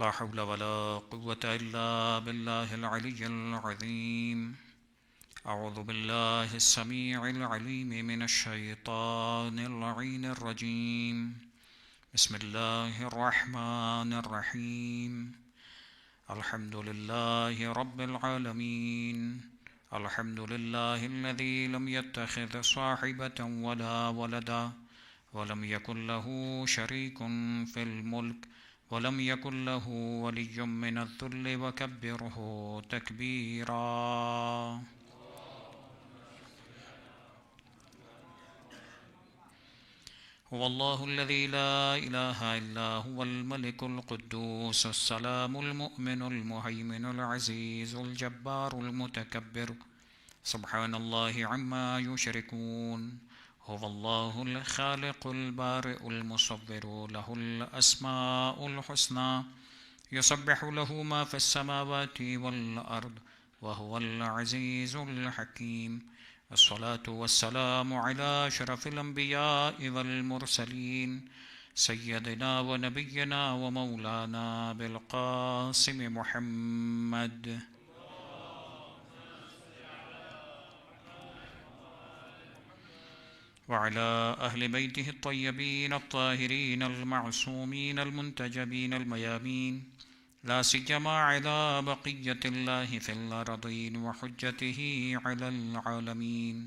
لا حول ولا قوة إلا بالله العلي العظيم. أعوذ بالله السميع العليم من الشيطان اللعين الرجيم. بسم الله الرحمن الرحيم. الحمد لله رب العالمين. الحمد لله الذي لم يتخذ صاحبة ولا ولدا ولم يكن له شريك في الملك ولم يكن له ولي من الذل وكبره تكبيرا. هو الله الذي لا إله إلا هو الملك القدوس السلام المؤمن المهيمن العزيز الجبار المتكبر سبحان الله عما يشركون. هو الله الخالق البارئ المصور له الأسماء الحسنى يسبح له ما في السماوات والأرض وهو العزيز الحكيم. الصلاة والسلام على أشرف الأنبياء والمرسلين سيدنا ونبينا ومولانا بالقاسم محمد وعلى أهل بيته الطيبين الطاهرين المعصومين المنتجبين الميامين لا سيما على بقية الله في الأرضين وحجته على العالمين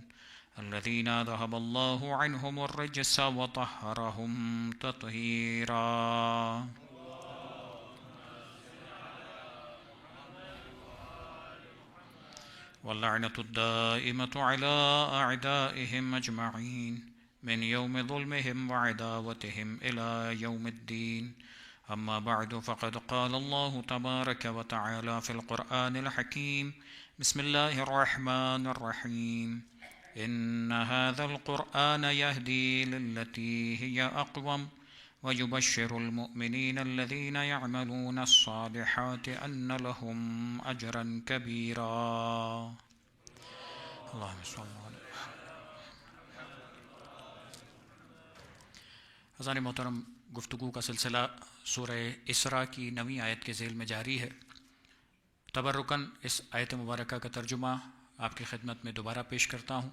الذين ذهب الله عنهم الرجس وطهرهم تطهيرا. واللعنة الدائمة على أعدائهم أجمعين من يوم ظلمهم وعداوتهم إلى يوم الدين. أما بعد فقد قال الله تبارك وتعالى في القرآن الحكيم بسم الله الرحمن الرحيم إن هذا القرآن يهدي للتي هي أقوم ويبشر المؤمنين الذين يعملون الصالحات أن لهم أجرا كبيرا. اللهم صل على حضرات محترم، گفتگو کا سلسلہ سورہ اسراء کی 9ویں آیت کے ذیل میں جاری ہے. تبرکاً اس آیت مبارکہ کا ترجمہ آپ کی خدمت میں دوبارہ پیش کرتا ہوں.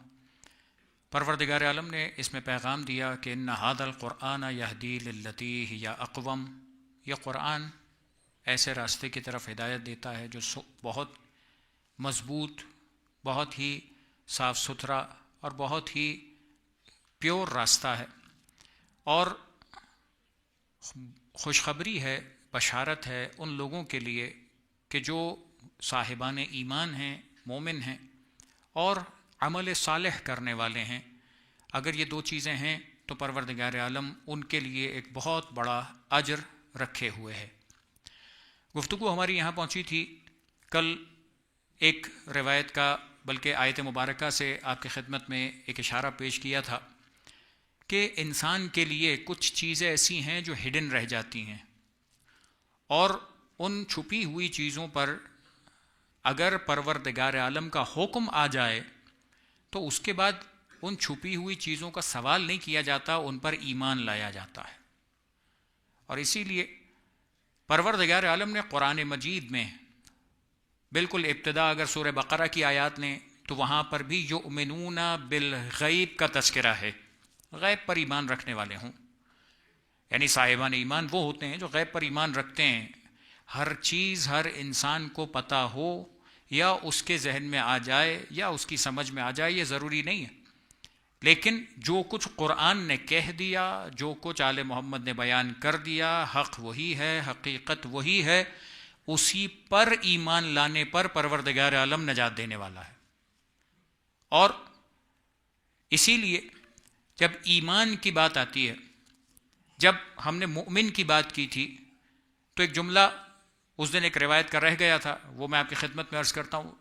پروردگار عالم نے اس میں پیغام دیا کہ ان ھذا القرآن یہدی للتی ہی اقوم، یہ قرآن ایسے راستے کی طرف ہدایت دیتا ہے جو بہت مضبوط، بہت ہی صاف ستھرا اور بہت ہی پیور راستہ ہے، اور خوشخبری ہے، بشارت ہے ان لوگوں کے لیے کہ جو صاحبان ایمان ہیں، مومن ہیں اور عمل صالح کرنے والے ہیں. اگر یہ دو چیزیں ہیں تو پروردگار عالم ان کے لیے ایک بہت بڑا اجر رکھے ہوئے ہے. گفتگو ہماری یہاں پہنچی تھی کل ایک روایت کا، بلکہ آیت مبارکہ سے آپ کی خدمت میں ایک اشارہ پیش کیا تھا کہ انسان کے لیے کچھ چیزیں ایسی ہیں جو ہڈن رہ جاتی ہیں، اور ان چھپی ہوئی چیزوں پر اگر پروردگار عالم کا حکم آ جائے تو اس کے بعد ان چھپی ہوئی چیزوں کا سوال نہیں کیا جاتا، ان پر ایمان لایا جاتا ہے. اور اسی لیے پروردگار عالم نے قرآن مجید میں بالکل ابتدا اگر سورہ بقرہ کی آیات لیں تو وہاں پر بھی یؤمنون بالغیب کا تذکرہ ہے، غیب پر ایمان رکھنے والے ہوں. یعنی صاحبان ایمان وہ ہوتے ہیں جو غیب پر ایمان رکھتے ہیں. ہر چیز ہر انسان کو پتہ ہو یا اس کے ذہن میں آ جائے یا اس کی سمجھ میں آ جائے یہ ضروری نہیں ہے، لیکن جو کچھ قرآن نے کہہ دیا، جو کچھ آل محمد نے بیان کر دیا، حق وہی ہے، حقیقت وہی ہے، اسی پر ایمان لانے پر پروردگار عالم نجات دینے والا ہے. اور اسی لیے جب ایمان کی بات آتی ہے، جب ہم نے مؤمن کی بات کی تھی تو ایک جملہ اس دن ایک روایت کا رہ گیا تھا، وہ میں آپ کی خدمت میں عرض کرتا ہوں.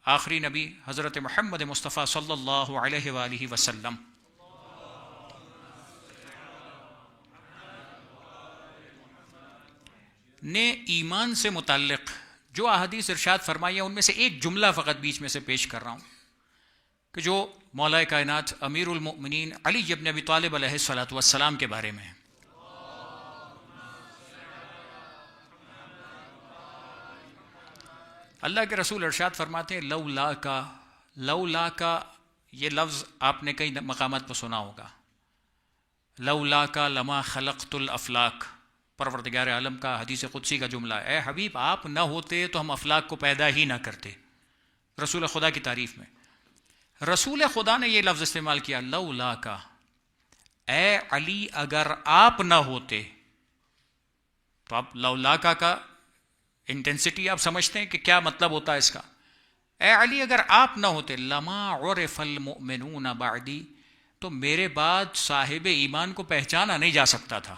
آخری نبی حضرت محمد مصطفیٰ صلی اللہ علیہ وآلہ وسلم نے ایمان سے متعلق جو احادیث ارشاد فرمائی ہیں ان میں سے ایک جملہ فقط بیچ میں سے پیش کر رہا ہوں کہ جو مولا کائنات امیر المؤمنین علی ابن ابی طالب علیہ الصلوۃ والسلام کے بارے میں ہے. اللہ کے رسول ارشاد فرماتے ہیں لولا کا یہ لفظ آپ نے کئی مقامات پر سنا ہوگا. لولا کا لما خلقت الافلاک، پروردگار عالم کا حدیث قدسی کا جملہ ہے، اے حبیب آپ نہ ہوتے تو ہم افلاک کو پیدا ہی نہ کرتے. رسول خدا کی تعریف میں رسول خدا نے یہ لفظ استعمال کیا، لولا کا، اے علی اگر آپ نہ ہوتے. تو آپ لولا کا انٹینسٹی آپ سمجھتے ہیں کہ کیا مطلب ہوتا ہے اس کا. اے علی اگر آپ نہ ہوتے، لما عرف المؤمنون بعدی، تو میرے بعد صاحب ایمان کو پہچانا نہیں جا سکتا تھا.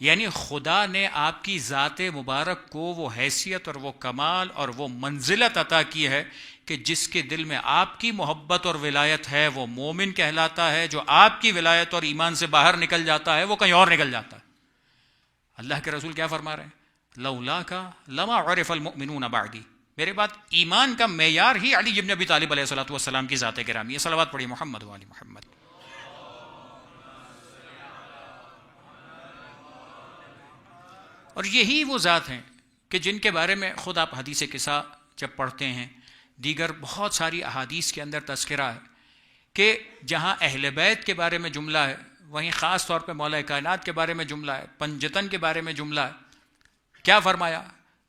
یعنی خدا نے آپ کی ذات مبارک کو وہ حیثیت اور وہ کمال اور وہ منزلت عطا کی ہے کہ جس کے دل میں آپ کی محبت اور ولایت ہے وہ مومن کہلاتا ہے، جو آپ کی ولایت اور ایمان سے باہر نکل جاتا ہے وہ کہیں اور نکل جاتا ہے. اللہ کے رسول کیا فرما رہے ہیں؟ لولا کا لما عرف المؤمنون بعدی، میرے بعد ایمان کا معیار ہی علی بن ابی طالب علیہ الصلوۃ والسلام کی ذات گرامی ہے. صلوات پڑھیے محمد و علی محمد. اور یہی وہ ذات ہیں کہ جن کے بارے میں خود آپ حدیث قصہ جب پڑھتے ہیں، دیگر بہت ساری احادیث کے اندر تذکرہ ہے کہ جہاں اہل بیت کے بارے میں جملہ ہے، وہیں خاص طور پہ مولا کائنات کے بارے میں جملہ ہے، پنجتن کے بارے میں جملہ ہے. کیا فرمایا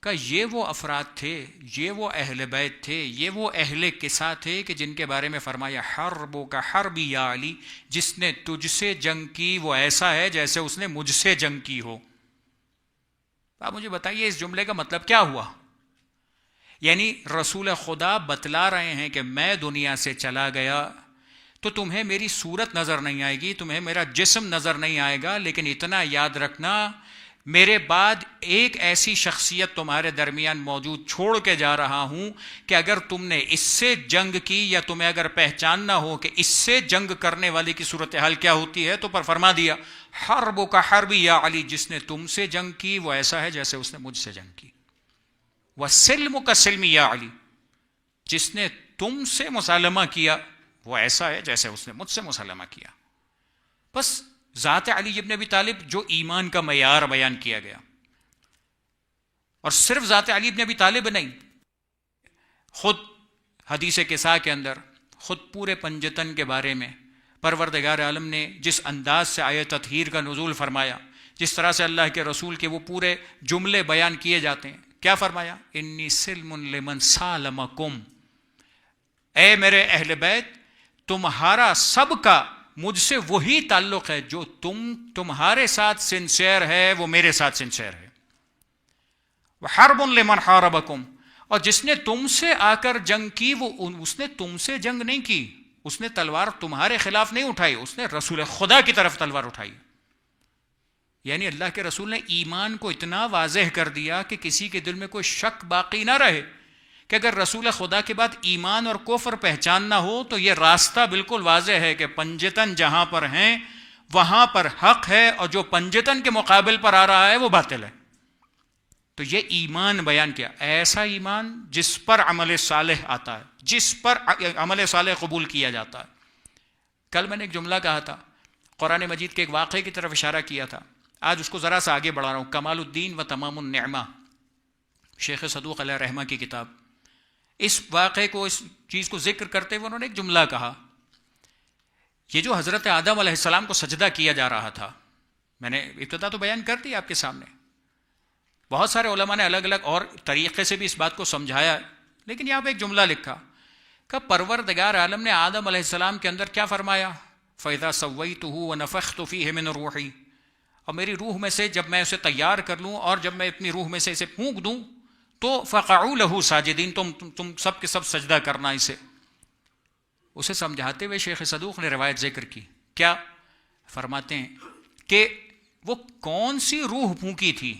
کہ یہ وہ افراد تھے، یہ وہ اہل بیت تھے، یہ وہ اہل قصہ تھے کہ جن کے بارے میں فرمایا حربو کا حربی یا علی، جس نے تجھ سے جنگ کی وہ ایسا ہے جیسے اس نے مجھ سے جنگ کی ہو. آپ مجھے بتائیے اس جملے کا مطلب کیا ہوا؟ یعنی رسول خدا بتلا رہے ہیں کہ میں دنیا سے چلا گیا تو تمہیں میری صورت نظر نہیں آئے گی، تمہیں میرا جسم نظر نہیں آئے گا، لیکن اتنا یاد رکھنا میرے بعد ایک ایسی شخصیت تمہارے درمیان موجود چھوڑ کے جا رہا ہوں کہ اگر تم نے اس سے جنگ کی یا تمہیں اگر پہچاننا ہو کہ اس سے جنگ کرنے والے کی صورتحال کیا ہوتی ہے تو پر فرما دیا حرب کا حربی یا علی، جس نے تم سے جنگ کی وہ ایسا ہے جیسے اس نے مجھ سے جنگ کی. وسلم کا سلمی یا علی، جس نے تم سے مسالمہ کیا وہ ایسا ہے جیسے اس نے مجھ سے مسالمہ کیا. بس ذات علی ابن ابی طالب جو ایمان کا معیار بیان کیا گیا. اور صرف ذات علی ابن ابی طالب نہیں، خود حدیث قصہ کے اندر خود پورے پنجتن کے بارے میں پروردگار عالم نے جس انداز سے آیت تطہیر کا نزول فرمایا، جس طرح سے اللہ کے رسول کے وہ پورے جملے بیان کیے جاتے ہیں، کیا فرمایا؟ انی سلم لمن سالمکم، اے میرے اہل بیت تمہارا سب کا مجھ سے وہی تعلق ہے جو تمہارے ساتھ سنسیئر ہے وہ میرے ساتھ سنسیئر ہے. وحرب لمن حاربکم، اور جس نے تم سے آ کر جنگ کی وہ اس نے تم سے جنگ نہیں کی، اس نے تلوار تمہارے خلاف نہیں اٹھائی، اس نے رسول خدا کی طرف تلوار اٹھائی. یعنی اللہ کے رسول نے ایمان کو اتنا واضح کر دیا کہ کسی کے دل میں کوئی شک باقی نہ رہے کہ اگر رسول خدا کے بعد ایمان اور کفر پہچاننا ہو تو یہ راستہ بالکل واضح ہے کہ پنجتن جہاں پر ہیں وہاں پر حق ہے اور جو پنجتن کے مقابل پر آ رہا ہے وہ باطل ہے. تو یہ ایمان بیان کیا، ایسا ایمان جس پر عمل صالح آتا ہے، جس پر عمل صالح قبول کیا جاتا ہے. کل میں نے ایک جملہ کہا تھا، قرآن مجید کے ایک واقعے کی طرف اشارہ کیا تھا، آج اس کو ذرا سا آگے بڑھا رہا ہوں. کمال الدین و تمام النعمہ، شیخ صدوق علیہ رحمہ کی کتاب. اس واقعے کو، اس چیز کو ذکر کرتے ہوئے انہوں نے ایک جملہ کہا، یہ جو حضرت آدم علیہ السلام کو سجدہ کیا جا رہا تھا، میں نے ابتدا تو بیان کر دی آپ کے سامنے، بہت سارے علماء نے الگ الگ اور طریقے سے بھی اس بات کو سمجھایا، لیکن یہاں پہ ایک جملہ لکھا کہ پروردگار عالم نے آدم علیہ السلام کے اندر کیا فرمایا؟ فَإِذَا سَوَّيْتُهُ وَنَفَخْتُ فِيهِ مِنْ رُوحِي، اور میری روح میں سے جب میں اسے تیار کر لوں اور جب میں اپنی روح میں سے اسے پھونک دوں تو فَقَعُوا لَهُ سَاجِدِينَ، تم سب کے سب سجدہ کرنا اسے سمجھاتے ہوئے شیخ صدوق نے روایت ذکر کی. کیا فرماتے ہیں کہ وہ کون سی روح پھونکی تھی،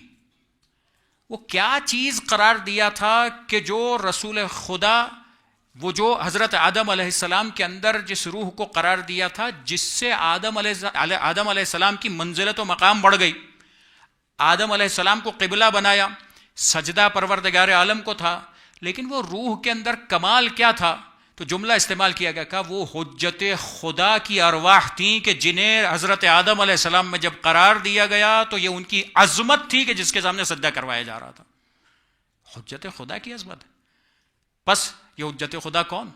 وہ کیا چیز قرار دیا تھا کہ جو رسول خدا، وہ جو حضرت آدم علیہ السلام کے اندر جس روح کو قرار دیا تھا جس سے آدم علیہ السلام کی منزلت و مقام بڑھ گئی، آدم علیہ السلام کو قبلہ بنایا، سجدہ پروردگار عالم کو تھا، لیکن وہ روح کے اندر کمال کیا تھا؟ تو جملہ استعمال کیا گیا کہ وہ حجت خدا کی ارواح تھیں کہ جنہیں حضرت آدم علیہ السلام میں جب قرار دیا گیا تو یہ ان کی عظمت تھی کہ جس کے سامنے سجدہ کروایا جا رہا تھا. حجت خدا کی عظمت ہے. بس یہ حجت خدا کون؟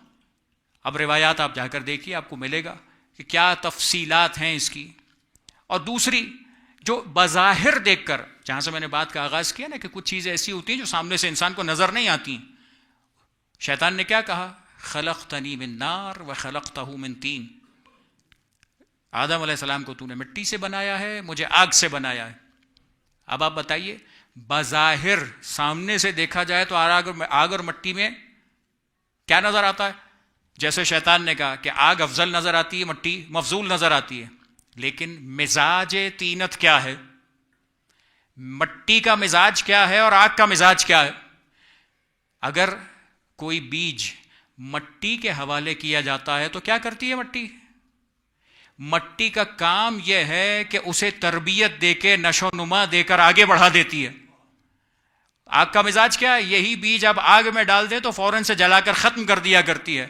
اب روایات آپ جا کر دیکھیے، آپ کو ملے گا کہ کیا تفصیلات ہیں اس کی. اور دوسری جو بظاہر دیکھ کر، جہاں سے میں نے بات کا آغاز کیا نا کہ کچھ چیزیں ایسی ہوتی ہیں جو سامنے سے انسان کو نظر نہیں آتی ہیں. شیطان نے کیا کہا؟ خلقتنی من نار وخلقتہ من طین. آدم علیہ السلام کو تو نے مٹی سے بنایا ہے، مجھے آگ سے بنایا ہے. اب آپ بتائیے، بظاہر سامنے سے دیکھا جائے تو آگ اور مٹی میں کیا نظر آتا ہے؟ جیسے شیطان نے کہا کہ آگ افضل نظر آتی ہے، مٹی مفضول نظر آتی ہے. لیکن مزاج طینت کیا ہے؟ مٹی کا مزاج کیا ہے اور آگ کا مزاج کیا ہے؟ اگر کوئی بیج مٹی کے حوالے کیا جاتا ہے تو کیا کرتی ہے مٹی؟ مٹی کا کام یہ ہے کہ اسے تربیت دے کے نشو و نما دے کر آگے بڑھا دیتی ہے. آگ کا مزاج کیا ہے؟ یہی بیج اب آگ میں ڈال دے تو فوراً سے جلا کر ختم کر دیا کرتی ہے.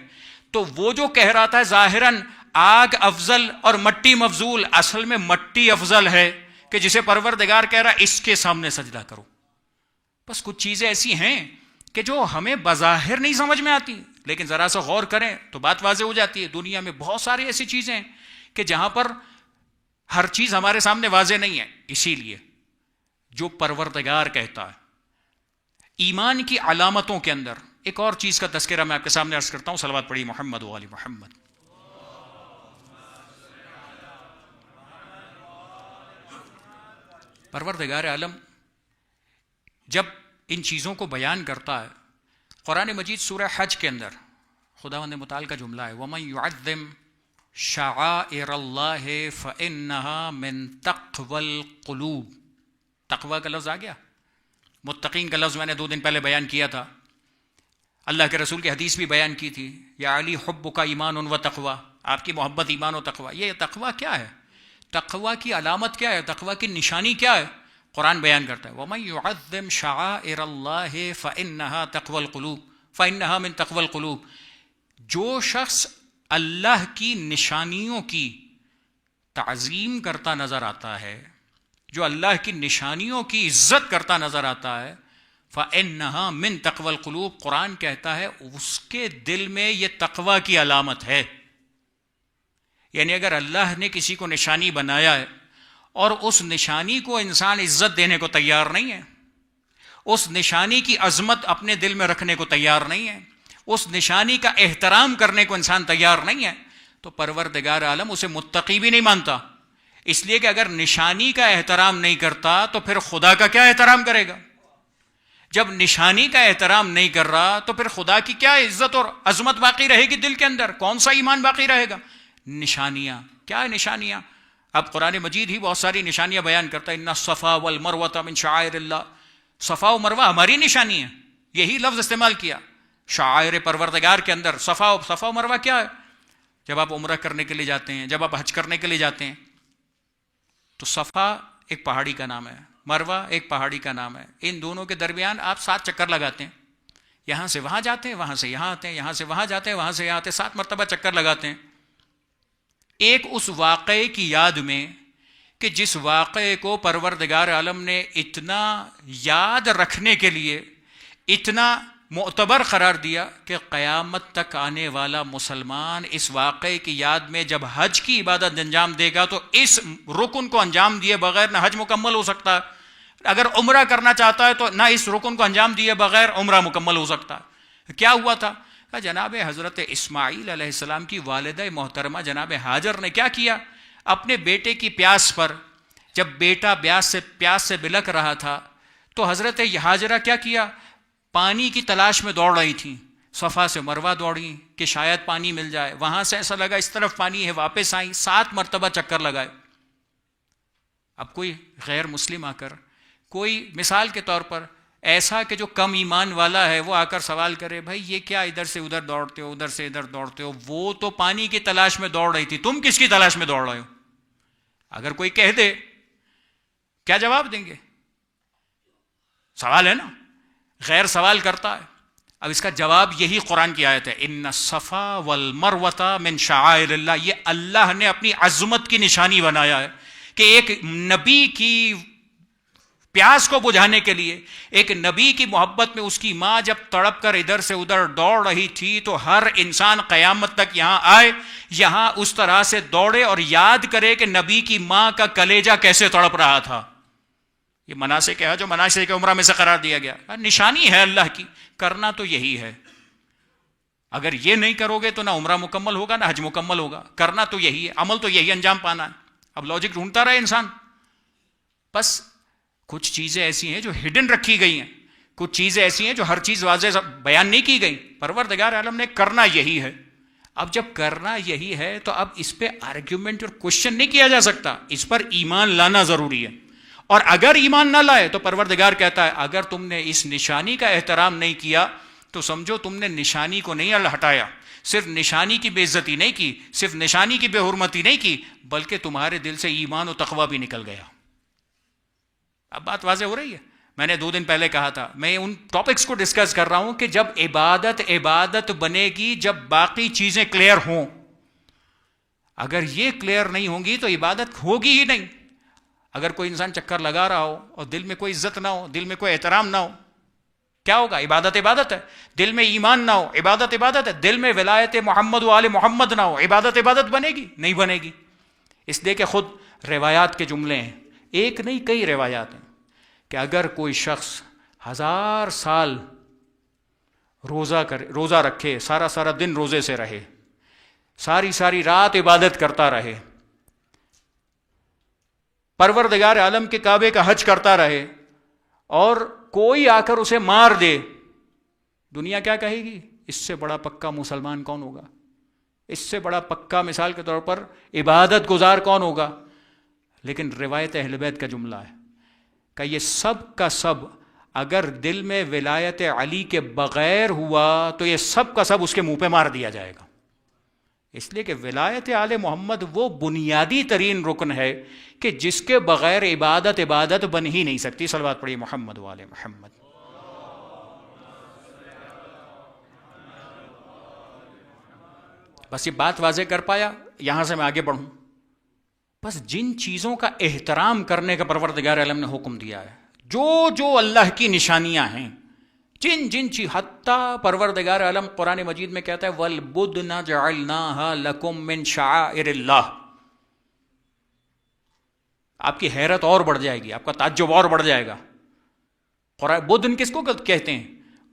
تو وہ جو کہہ رہا تھا ظاہراً آگ افضل اور مٹی مفضول، اصل میں مٹی افضل ہے کہ جسے پروردگار کہہ رہا اس کے سامنے سجدہ کرو. بس کچھ چیزیں ایسی ہیں کہ جو ہمیں بظاہر نہیں سمجھ میں آتی، لیکن ذرا سا غور کریں تو بات واضح ہو جاتی ہے. دنیا میں بہت ساری ایسی چیزیں ہیں کہ جہاں پر ہر چیز ہمارے سامنے واضح نہیں ہے. اسی لیے جو پروردگار کہتا ہے، ایمان کی علامتوں کے اندر ایک اور چیز کا تذکرہ میں آپ کے سامنے عرض کرتا ہوں. صلوات پڑھی محمد و آل محمد. پروردگار عالم جب ان چیزوں کو بیان کرتا ہے، قرآن مجید سورہ حج کے اندر خداوند متعال کا جملہ ہے وَمَن يُعَظِّمْ شَعَائِرَ اللَّهِ فَإِنَّهَا مِن تَقْوَى الْقُلُوبِ. تقوی کا لفظ آ گیا. متقین کا لفظ میں نے 2 دن پہلے بیان کیا تھا. اللہ کے رسول کی حدیث بھی بیان کی تھی، یا علی حبک ایمان و تقوی، آپ کی محبت ایمان و تقوی. یہ تقوی کیا ہے؟ تقوی کی علامت کیا ہے؟ تقوی کی نشانی کیا ہے؟ قرآن بیان کرتا ہے وَمَن يُعَظِّمْ شَعَائِرَ اللَّهِ فَإِنَّهَا تَقْوَى الْقُلُوبِ فَإِنَّهَا مِن تَقْوَى الْقُلُوبِ. جو شخص اللہ کی نشانیوں کی تعظیم کرتا نظر آتا ہے، جو اللہ کی نشانیوں کی عزت کرتا نظر آتا ہے، فَإِنَّهَا مِن تَقْوَى الْقُلُوبِ، قرآن کہتا ہے اس کے دل میں یہ تقوی کی علامت ہے. یعنی اگر اللہ نے کسی کو نشانی بنایا ہے اور اس نشانی کو انسان عزت دینے کو تیار نہیں ہے، اس نشانی کی عظمت اپنے دل میں رکھنے کو تیار نہیں ہے، اس نشانی کا احترام کرنے کو انسان تیار نہیں ہے، تو پروردگار عالم اسے متقی بھی نہیں مانتا. اس لیے کہ اگر نشانی کا احترام نہیں کرتا تو پھر خدا کا کیا احترام کرے گا؟ جب نشانی کا احترام نہیں کر رہا تو پھر خدا کی کیا عزت اور عظمت باقی رہے گی دل کے اندر؟ کون سا ایمان باقی رہے گا؟ نشانیاں کیا ہے؟ نشانیاں اب قرآن مجید ہی بہت ساری نشانیاں بیان کرتا ہے. ان الصفا والمروہ من شعائر اللہ. صفا و مروہ ہماری نشانی ہے، یہی لفظ استعمال کیا شعائر پروردگار کے اندر. صفا و مروہ کیا ہے؟ جب آپ عمرہ کرنے کے لیے جاتے ہیں، جب آپ حج کرنے کے لیے جاتے ہیں، تو صفا ایک پہاڑی کا نام ہے، مروہ ایک پہاڑی کا نام ہے. ان دونوں کے درمیان آپ 7 چکر لگاتے ہیں. یہاں سے وہاں جاتے ہیں، وہاں سے یہاں آتے ہیں، یہاں سے وہاں جاتے ہیں، وہاں سے یہاں آتے ہیں، 7 مرتبہ چکر لگاتے ہیں. ایک اس واقعے کی یاد میں کہ جس واقعے کو پروردگار عالم نے اتنا یاد رکھنے کے لیے اتنا معتبر قرار دیا کہ قیامت تک آنے والا مسلمان اس واقعے کی یاد میں جب حج کی عبادت انجام دے گا تو اس رکن کو انجام دیے بغیر نہ حج مکمل ہو سکتا ہے. اگر عمرہ کرنا چاہتا ہے تو نہ اس رکن کو انجام دیے بغیر عمرہ مکمل ہو سکتا ہے. کیا ہوا تھا؟ جناب حضرت اسماعیل علیہ السلام کی والدہ محترمہ جناب ہاجر نے کیا کیا؟ اپنے بیٹے کی پیاس پر، جب بیٹا پیاس سے بلک رہا تھا تو حضرت ہاجرہ کیا کیا؟ پانی کی تلاش میں دوڑ رہی تھیں. صفا سے مروہ دوڑیں کہ شاید پانی مل جائے، وہاں سے ایسا لگا اس طرف پانی ہے، واپس آئیں، 7 مرتبہ چکر لگائے. اب کوئی غیر مسلم آ کر، کوئی مثال کے طور پر ایسا کہ جو کم ایمان والا ہے وہ آ کر سوال کرے بھائی یہ کیا ادھر سے ادھر دوڑتے ہو، ادھر سے ادھر دوڑتے ہو؟ وہ تو پانی کی تلاش میں دوڑ رہی تھی، تم کس کی تلاش میں دوڑ رہے ہو؟ اگر کوئی کہہ دے کیا جواب دیں گے؟ سوال ہے نا، غیر سوال کرتا ہے. اب اس کا جواب یہی قرآن کی آیت ہے ان الصفا والمروہ من شعائر اللہ. یہ اللہ نے اپنی عظمت کی نشانی بنایا ہے کہ ایک نبی کی پیاس کو بجھانے کے لیے. ایک نبی کی محبت میں اس کی ماں جب تڑپ کر ادھر سے ادھر دوڑ رہی تھی تو ہر انسان قیامت تک یہاں آئے, یہاں اس طرح سے دوڑے اور یاد کرے کہ نبی کی ماں کا کلیجہ کیسے تڑپ رہا تھا. یہ مناسک ہے جو مناسک عمرہ میں سے قرار دیا گیا, نشانی ہے اللہ کی. کرنا تو یہی ہے. اگر یہ نہیں کرو گے تو نہ عمرہ مکمل ہوگا نہ حج مکمل ہوگا. کرنا تو یہی ہے, عمل تو یہی انجام پانا ہے. اب لاجک ڈھونڈتا رہے انسان. بس کچھ چیزیں ایسی ہیں جو ہڈن رکھی گئی ہیں, کچھ چیزیں ایسی ہیں جو ہر چیز واضح بیان نہیں کی گئی. پروردگار عالم نے کرنا یہی ہے. اب جب کرنا یہی ہے تو اب اس پہ آرگیومنٹ اور کوشچن نہیں کیا جا سکتا, اس پر ایمان لانا ضروری ہے. اور اگر ایمان نہ لائے تو پروردگار کہتا ہے اگر تم نے اس نشانی کا احترام نہیں کیا تو سمجھو تم نے نشانی کو نہیں ہٹایا, صرف نشانی کی بے عزتی نہیں کی, صرف نشانی کی بے حرمتی نہیں کی, بلکہ تمہارے دل سے ایمان و تقوی بھی نکل گیا. اب بات واضح ہو رہی ہے. میں نے 2 دن پہلے کہا تھا, میں ان ٹاپکس کو ڈسکس کر رہا ہوں کہ جب عبادت بنے گی جب باقی چیزیں کلیئر ہوں. اگر یہ کلیئر نہیں ہوں گی تو عبادت ہوگی ہی نہیں. اگر کوئی انسان چکر لگا رہا ہو اور دل میں کوئی عزت نہ ہو, دل میں کوئی احترام نہ ہو, کیا ہوگا؟ عبادت ہے. دل میں ایمان نہ ہو, عبادت ہے. دل میں ولایت محمد و آل محمد نہ ہو, عبادت بنے گی نہیں بنے گی. اس لیے کہ خود روایات کے جملے ہیں, ایک نہیں کئی روایات ہیں کہ اگر کوئی شخص 1000 سال روزہ رکھے, سارا دن روزے سے رہے, ساری رات عبادت کرتا رہے, پروردگار عالم کے کعبے کا حج کرتا رہے, اور کوئی آ کر اسے مار دے, دنیا کیا کہے گی؟ اس سے بڑا پکا مسلمان کون ہوگا؟ اس سے بڑا پکا مثال کے طور پر عبادت گزار کون ہوگا؟ لیکن روایت اہل بیت کا جملہ ہے کہ یہ سب کا سب اگر دل میں ولایت علی کے بغیر ہوا تو یہ سب کا سب اس کے منہ پہ مار دیا جائے گا. اس لیے کہ ولایت آل محمد وہ بنیادی ترین رکن ہے کہ جس کے بغیر عبادت بن ہی نہیں سکتی. صلوات پڑھیے محمد و آل محمد. بس یہ بات واضح کر پایا, یہاں سے میں آگے بڑھوں. بس جن چیزوں کا احترام کرنے کا پروردگار عالم نے حکم دیا ہے, جو اللہ کی نشانیاں ہیں, جن چیز, حتیٰ پروردگار عالم قرآن مجید میں کہتا ہے وَالْبُدْنَ جَعَلْنَاهَا لَكُم مِّن شَعَائِرِ اللَّهِ. آپ کی حیرت اور بڑھ جائے گی, آپ کا تعجب اور بڑھ جائے گا. بدن کس کو کہتے ہیں؟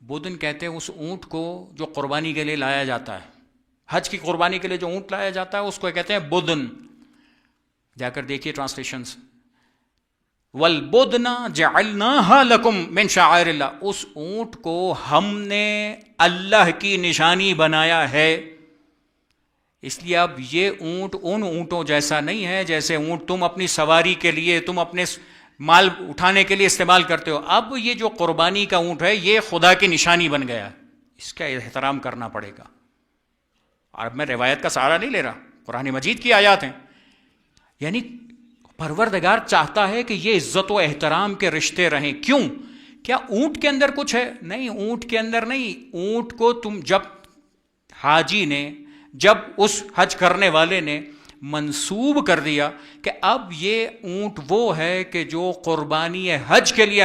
بدن کہتے ہیں اس اونٹ کو جو قربانی کے لیے لایا جاتا ہے. حج کی قربانی کے لیے جو اونٹ لایا جاتا ہے اس کو کہتے ہیں بدن. جا کر دیکھیے ٹرانسلیشنز. وَالْبُدْنَ جَعَلْنَاهَا لَكُم مِّن شَعَائِرِ اللَّهِ, اس اونٹ کو ہم نے اللہ کی نشانی بنایا ہے. اس لیے اب یہ اونٹ ان اونٹوں جیسا نہیں ہے جیسے اونٹ تم اپنی سواری کے لیے, تم اپنے مال اٹھانے کے لیے استعمال کرتے ہو. اب یہ جو قربانی کا اونٹ ہے یہ خدا کی نشانی بن گیا, اس کا احترام کرنا پڑے گا. اور اب میں روایت کا سہارا نہیں لے رہا, قرآن مجید کی آیات ہیں. یعنی پروردگار چاہتا ہے کہ یہ عزت و احترام کے رشتے رہیں. کیوں؟ کیا اونٹ کے اندر کچھ ہے؟ نہیں, اونٹ کے اندر نہیں. اونٹ کو تم جب حاجی نے, جب اس حج کرنے والے نے منسوب کر دیا کہ اب یہ اونٹ وہ ہے کہ جو قربانی حج کے لیے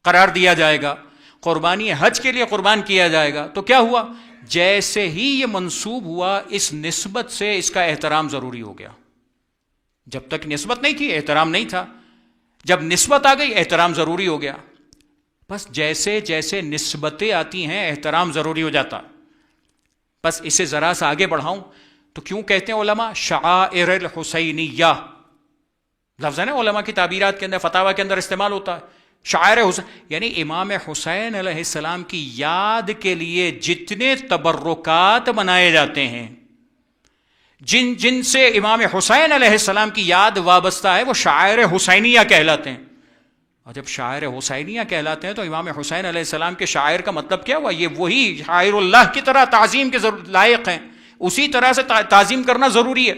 قرار دیا جائے گا, قربانی حج کے لیے قربان کیا جائے گا, تو کیا ہوا؟ جیسے ہی یہ منسوب ہوا اس نسبت سے اس کا احترام ضروری ہو گیا. جب تک نسبت نہیں تھی احترام نہیں تھا, جب نسبت آ گئی احترام ضروری ہو گیا. بس جیسے جیسے نسبتیں آتی ہیں احترام ضروری ہو جاتا. بس اسے ذرا سا آگے بڑھاؤں تو کیوں کہتے ہیں علماء شعائر الحسینیہ؟ لفظ ہے نا, علماء کی تعبیرات کے اندر, فتاوی کے اندر استعمال ہوتا ہے. شاعر حسین یعنی امام حسین علیہ السلام کی یاد کے لیے جتنے تبرکات منائے جاتے ہیں, جن سے امام حسین علیہ السلام کی یاد وابستہ ہے, وہ شاعر حسینیہ کہلاتے ہیں. اور جب شاعر حسینیہ کہلاتے ہیں تو امام حسین علیہ السلام کے شاعر کا مطلب کیا ہوا؟ یہ وہی شاعر اللہ کی طرح تعظیم کے لائق ہیں, اسی طرح سے تعظیم کرنا ضروری ہے.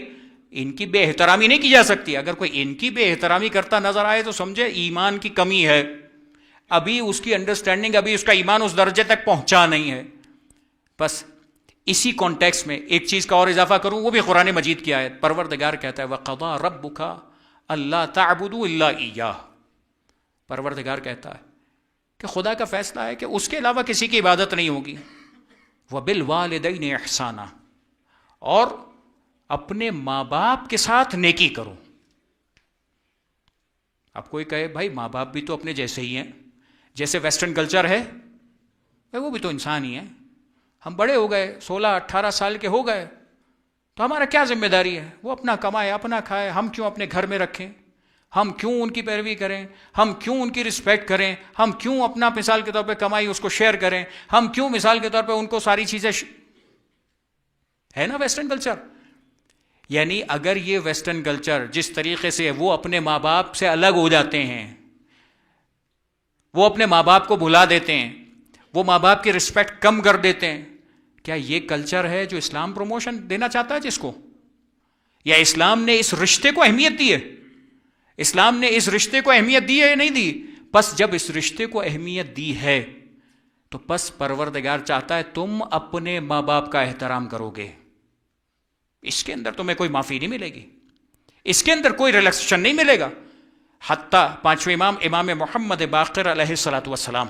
ان کی بے احترامی نہیں کی جا سکتی. اگر کوئی ان کی بے احترامی کرتا نظر آئے تو سمجھے ایمان کی کمی ہے, ابھی اس کی انڈرسٹینڈنگ, ابھی اس کا ایمان اس درجے تک پہنچا نہیں ہے. بس اسی کانٹیکس میں ایک چیز کا اور اضافہ کروں, وہ بھی قرآن مجید کی آیت. پروردگار کہتا ہے وَقَضَىٰ رَبُّكَ أَلَّا تَعْبُدُوا إِلَّا إِيَّاهُ. پروردگار کہتا ہے کہ خدا کا فیصلہ ہے کہ اس کے علاوہ کسی کی عبادت نہیں ہوگی. وَبِالْوَالِدَيْنِ إِحْسَانًا، اور اپنے ماں باپ کے ساتھ نیکی کرو. اب کوئی کہے بھائی ماں باپ بھی تو اپنے جیسے ہی ہیں، جیسے ویسٹرن کلچر ہے وہ بھی تو انسان ہی ہیں. ہم بڑے ہو گئے، 16-18 سال کے ہو گئے، تو ہمارا کیا ذمہ داری ہے؟ وہ اپنا کمائے اپنا کھائے، ہم کیوں اپنے گھر میں رکھیں؟ ہم کیوں ان کی پیروی کریں؟ ہم کیوں ان کی رسپیکٹ کریں؟ ہم کیوں اپنا مثال کے طور پہ کمائی اس کو شیئر کریں؟ ہم کیوں مثال کے طور پہ ان کو ساری چیزیں ہے نا ویسٹرن کلچر. یعنی اگر یہ ویسٹرن کلچر جس طریقے سے وہ اپنے ماں باپ سے الگ ہو جاتے ہیں، وہ اپنے ماں باپ کو بھلا دیتے ہیں، وہ ماں باپ کی رسپیکٹ کم کر دیتے ہیں، کیا یہ کلچر ہے جو اسلام پروموشن دینا چاہتا ہے جس کو؟ یا اسلام نے اس رشتے کو اہمیت دی ہے؟ اسلام نے اس رشتے کو اہمیت دی ہے یا نہیں دی؟ پس جب اس رشتے کو اہمیت دی ہے تو پس پروردگار چاہتا ہے تم اپنے ماں باپ کا احترام کرو گے. اس کے اندر تمہیں کوئی معافی نہیں ملے گی، اس کے اندر کوئی ریلیکسیشن نہیں ملے گا. حتیٰ پانچویں امام محمد باقر علیہ الصلوۃ والسلام،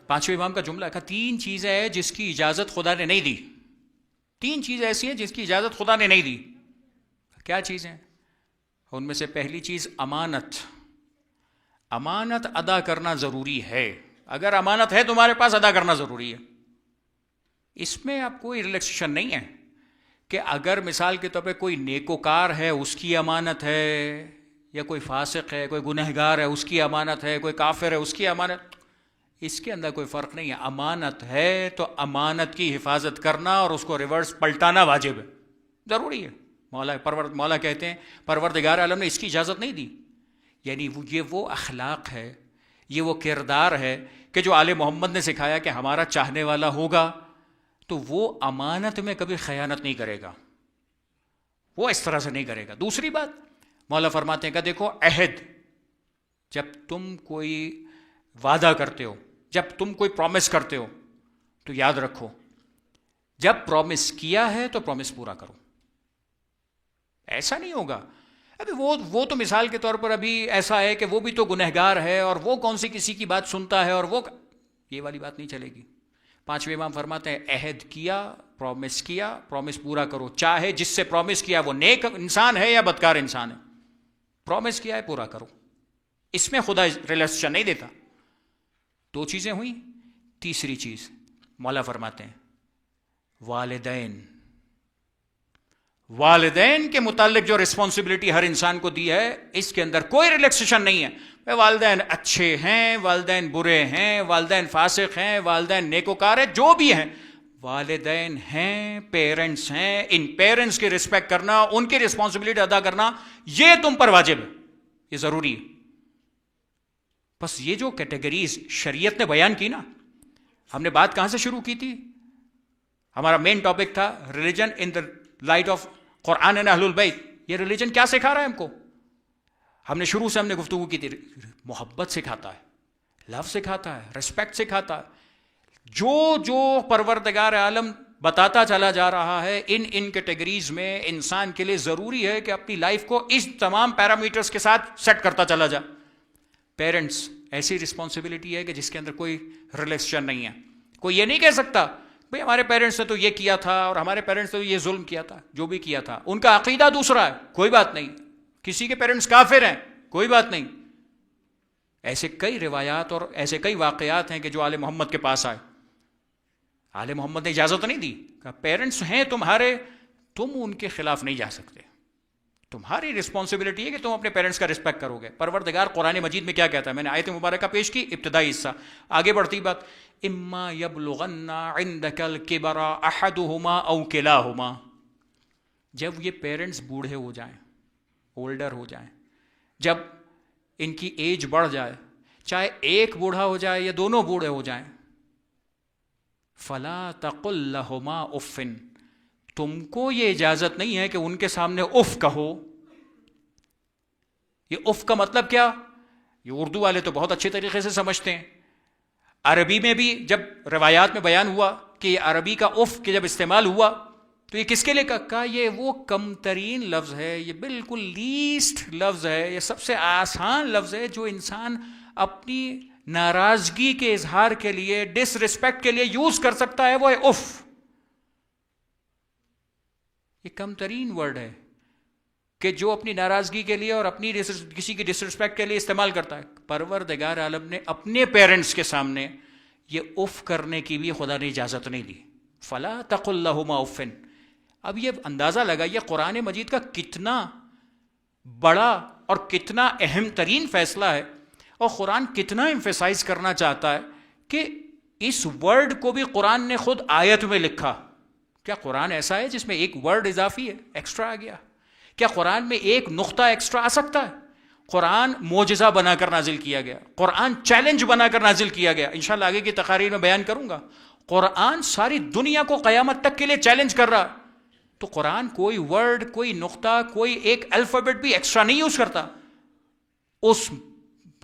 پانچویں امام کا جملہ کا 3 چیزیں ہیں جس کی اجازت خدا نے نہیں دی. 3 چیزیں ایسی ہیں جس کی اجازت خدا نے نہیں دی. کیا چیزیں؟ ان میں سے پہلی چیز امانت. امانت ادا کرنا ضروری ہے. اگر امانت ہے تمہارے پاس، ادا کرنا ضروری ہے. اس میں اب کوئی ریلیکسیشن نہیں ہے کہ اگر مثال کے طور پہ کوئی نیکوکار ہے اس کی امانت ہے، یا کوئی فاسق ہے، کوئی گنہگار ہے اس کی امانت ہے، کوئی کافر ہے اس کی امانت، اس کے اندر کوئی فرق نہیں ہے. امانت ہے تو امانت کی حفاظت کرنا اور اس کو ریورس پلٹانا واجب ہے، ضروری ہے. مولا کہتے ہیں پروردگار عالم نے اس کی اجازت نہیں دی. یعنی یہ وہ اخلاق ہے، یہ وہ کردار ہے کہ جو آل محمد نے سکھایا کہ ہمارا چاہنے والا ہوگا تو وہ امانت میں کبھی خیانت نہیں کرے گا، وہ اس طرح سے نہیں کرے گا. دوسری بات مولا فرماتے ہیں کہ دیکھو عہد، جب تم کوئی وعدہ کرتے ہو، جب تم کوئی پرومس کرتے ہو تو یاد رکھو جب پرومس کیا ہے تو پرومس پورا کرو. ایسا نہیں ہوگا ابھی وہ تو مثال کے طور پر ابھی ایسا ہے کہ وہ بھی تو گنہگار ہے اور وہ کون سی کسی کی بات سنتا ہے، اور وہ یہ والی بات نہیں چلے گی. پانچویں امام فرماتے ہیں عہد کیا، پرومس پورا کرو، چاہے جس سے پرومس کیا وہ نیک انسان ہے یا بدکار انسان ہے. پرومس کیا ہے پورا کرو، اس میں خدا ریلیکسیشن نہیں دیتا. 2 چیزیں ہوئیں. تیسری چیز مولا فرماتے ہیں والدین کے متعلق جو رسپانسبلٹی ہر انسان کو دی ہے اس کے اندر کوئی ریلیکسیشن نہیں ہے. والدین اچھے ہیں، والدین برے ہیں، والدین فاسق ہیں، والدین نیکوکار ہیں، جو بھی ہیں والدین ہیں، پیرنٹس ہیں. ان پیرنٹس کی رسپیکٹ کرنا، ان کی رسپانسبلٹی ادا کرنا یہ تم پر واجب ہے، یہ ضروری ہے. بس یہ جو کیٹیگریز شریعت نے بیان کی نا، ہم نے بات کہاں سے شروع کی تھی؟ ہمارا مین ٹاپک تھا religion in the light of Quran and اہل البیت. یہ ریلیجن کیا سکھا رہا ہے ہم کو؟ ہم نے شروع سے گفتگو کی تھی، محبت سکھاتا ہے، لو سکھاتا ہے، رسپیکٹ سکھاتا ہے. جو پروردگار عالم بتاتا چلا جا رہا ہے ان کیٹیگریز میں انسان کے لیے ضروری ہے کہ اپنی لائف کو اس تمام پیرامیٹرز کے ساتھ سیٹ کرتا چلا جائے. پیرنٹس ایسی رسپانسبلٹی ہے کہ جس کے اندر کوئی ریلیکسیشن نہیں ہے. کوئی یہ نہیں کہہ سکتا بھئی ہمارے پیرنٹس نے تو یہ کیا تھا اور ہمارے پیرنٹس نے تو یہ ظلم کیا تھا. جو بھی کیا تھا ان کا عقیدہ دوسرا ہے، کوئی بات نہیں. کسی کے پیرنٹس کافر ہیں، کوئی بات نہیں. ایسے کئی روایات اور ایسے کئی واقعات ہیں کہ جو آل محمد کے پاس آئے. آل محمد نے اجازت نہیں دی کہ پیرنٹس ہیں تمہارے، تم ان کے خلاف نہیں جا سکتے، تمہاری رسپانسبلٹی ہے کہ تم اپنے پیرنٹس کا رسپیکٹ کرو گے. پروردگار قرآن مجید میں کیا کہتا ہے؟ میں نے آیت مبارکہ پیش کی، ابتدائی حصہ. آگے بڑھتی بات، اما یبلغن عندک الکبر احدہما او کلاہما. جب یہ پیرنٹس بوڑھے ہو جائیں، اولڈر ہو جائیں، جب ان کی ایج بڑھ جائے، چاہے ایک بوڑھا ہو جائے یا دونوں بوڑھے ہو جائیں، فلا تقل لہما اف. تم کو یہ اجازت نہیں ہے کہ ان کے سامنے اف کہو. یہ اف کا مطلب کیا؟ یہ اردو والے تو بہت اچھے طریقے سے سمجھتے ہیں. عربی میں بھی جب روایات میں بیان ہوا کہ یہ عربی کا اف کہ جب استعمال ہوا تو یہ کس کے لیے کہا؟ یہ وہ کم ترین لفظ ہے، یہ بالکل لیسٹ لفظ ہے، یہ سب سے آسان لفظ ہے جو انسان اپنی ناراضگی کے اظہار کے لیے، ڈس رسپیکٹ کے لیے یوز کر سکتا ہے، وہ ہے اف۔ یہ کم ترین ورڈ ہے کہ جو اپنی ناراضگی کے لیے اور اپنی کسی کی ڈس رسپیکٹ کے لیے استعمال کرتا ہے۔ پروردگار عالم نے اپنے پیرنٹس کے سامنے یہ اف کرنے کی بھی خدا نے اجازت نہیں دی، فلا تقل لہما اف۔ اب یہ اندازہ لگائیے قرآن مجید کا کتنا بڑا اور کتنا اہم ترین فیصلہ ہے، اور قرآن کتنا ایمفیسائز کرنا چاہتا ہے کہ اس ورڈ کو بھی قرآن نے خود آیت میں لکھا۔ کیا قرآن ایسا ہے جس میں ایک ورڈ اضافی ہے، ایکسٹرا آ گیا؟ کیا قرآن میں ایک نقطہ ایکسٹرا آ سکتا ہے؟ قرآن معجزہ بنا کر نازل کیا گیا، قرآن چیلنج بنا کر نازل کیا گیا، انشاءاللہ آگے کی تقاریر میں بیان کروں گا۔ قرآن ساری دنیا کو قیامت تک کے لیے چیلنج کر رہا، تو قرآن کوئی ورڈ، کوئی نقطہ، کوئی ایک الفابیٹ بھی ایکسٹرا نہیں یوز کرتا۔ اس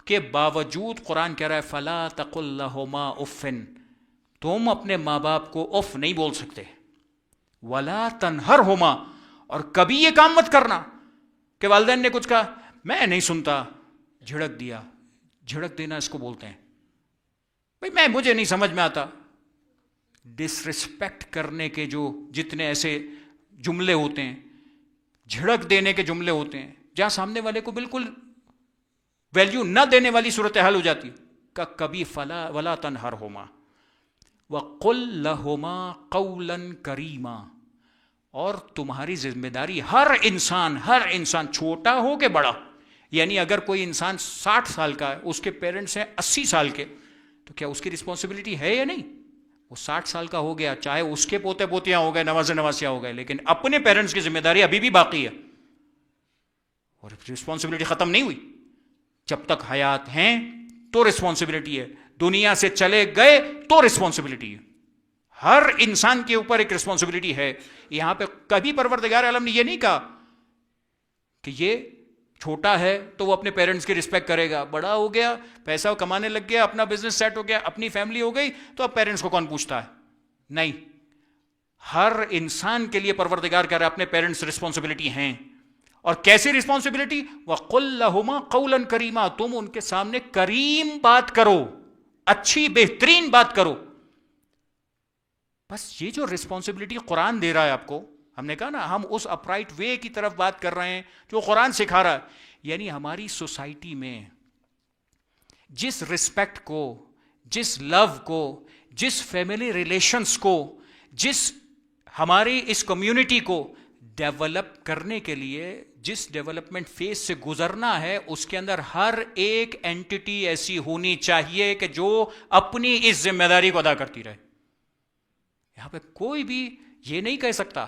کے باوجود قرآن کہہ رہا ہے فلا تقل لہما اف، تم اپنے ماں باپ کو اف نہیں بول سکتے، ولا تنہرہما، اور کبھی یہ کام مت کرنا کہ والدین نے کچھ کہا میں نہیں سنتا، جھڑک دیا۔ جھڑک دینا اس کو بولتے ہیں، بھائی مجھے نہیں سمجھ میں آتا۔ ڈس رسپیکٹ کرنے کے جو جتنے ایسے جملے ہوتے ہیں، جھڑک دینے کے جملے ہوتے ہیں، جہاں سامنے والے کو بالکل ویلیو نہ دینے والی صورتحال ہو جاتی، کہ کبھی فلا ولا تنہرہما وقل لہما قولا کریما، اور تمہاری ذمہ داری ہر انسان چھوٹا ہو کہ بڑا، یعنی اگر کوئی انسان 60 سال کا ہے، اس کے پیرنٹس ہیں 80 سال کے، تو کیا اس کی رسپانسبلٹی ہے یا نہیں؟ وہ 60 سال کا ہو گیا، چاہے اس کے پوتے پوتیاں ہو گئے، نواسیاں ہو گئے، لیکن اپنے پیرنٹس کی ذمہ داری ابھی بھی باقی ہے، اور رسپانسبلٹی ختم نہیں ہوئی۔ جب تک حیات ہیں تو رسپانسبلٹی ہے، دنیا سے چلے گئے تو رسپانسبلٹی ہے، ہر انسان کے اوپر ایک رسپانسبلٹی ہے۔ یہاں پہ کبھی پروردگار عالم نے یہ نہیں کہا کہ یہ چھوٹا ہے تو وہ اپنے پیرنٹس کی رسپیکٹ کرے گا، بڑا ہو گیا، پیسہ کمانے لگ گیا، اپنا بزنس سیٹ ہو گیا، اپنی فیملی ہو گئی، تو اب پیرنٹس کو کون پوچھتا ہے؟ نہیں، ہر انسان کے لیے پروردگار کہہ رہا ہے اپنے پیرنٹس رسپانسبلٹی ہیں۔ اور کیسی رسپانسبلٹی؟ وَقُلْ لَهُمَا قَوْلًا كَرِيمًا، تم ان کے سامنے کریم بات کرو، اچھی بہترین بات کرو۔ بس یہ جو رسپانسبلٹی قرآن دے رہا ہے آپ کو، ہم نے کہا نا ہم اس اپرائٹ وے کی طرف بات کر رہے ہیں جو قرآن سکھا رہا ہے، یعنی ہماری سوسائٹی میں جس رسپیکٹ کو، جس لو کو، جس فیملی ریلیشنز کو، جس ہماری اس کمیونٹی کو ڈیولپ کرنے کے لیے جس ڈیولپمنٹ فیز سے گزرنا ہے، اس کے اندر ہر ایک اینٹی ایسی ہونی چاہیے کہ جو اپنی اس ذمہ داری کو ادا کرتی رہے۔ یہاں پہ کوئی بھی یہ نہیں کہہ سکتا،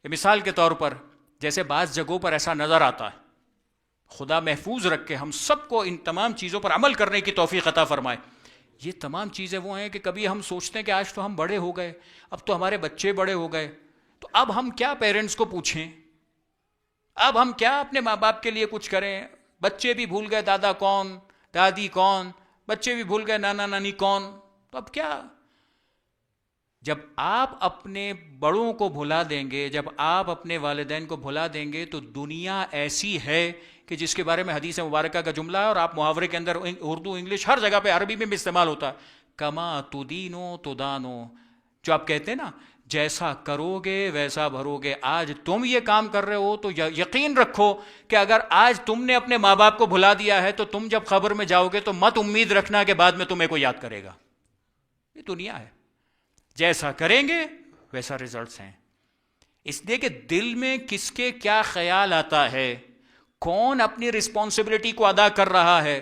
مثال کے طور پر جیسے بعض جگہوں پر ایسا نظر آتا ہے، خدا محفوظ رکھ کے ہم سب کو ان تمام چیزوں پر عمل کرنے کی توفیق عطا فرمائے۔ یہ تمام چیزیں وہ ہیں کہ کبھی ہم سوچتے ہیں کہ آج تو ہم بڑے ہو گئے، اب تو ہمارے بچے بڑے ہو گئے، تو اب ہم کیا پیرنٹس کو پوچھیں، اب ہم کیا اپنے ماں باپ کے لیے کچھ کریں؟ بچے بھی بھول گئے دادا کون، دادی کون، بچے بھی بھول گئے نانا نانی کون، تو اب کیا؟ جب آپ اپنے بڑوں کو بھلا دیں گے، جب آپ اپنے والدین کو بھلا دیں گے، تو دنیا ایسی ہے کہ جس کے بارے میں حدیث مبارکہ کا جملہ ہے، اور آپ محاورے کے اندر اردو انگلش ہر جگہ پہ عربی میں بھی استعمال ہوتا ہے، کما تدینو تدانو، جو آپ کہتے ہیں نا جیسا کرو گے ویسا بھرو گے۔ آج تم یہ کام کر رہے ہو تو یقین رکھو کہ اگر آج تم نے اپنے ماں باپ کو بھلا دیا ہے تو تم جب قبر میں جاؤ گے تو مت امید رکھنا کہ بعد میں تمہیں کوئی یاد کرے گا۔ یہ دنیا ہے، جیسا کریں گے ویسا ریزلٹس ہیں۔ اس لیے کہ دل میں کس کے کیا خیال آتا ہے، کون اپنی رسپانسبلٹی کو ادا کر رہا ہے۔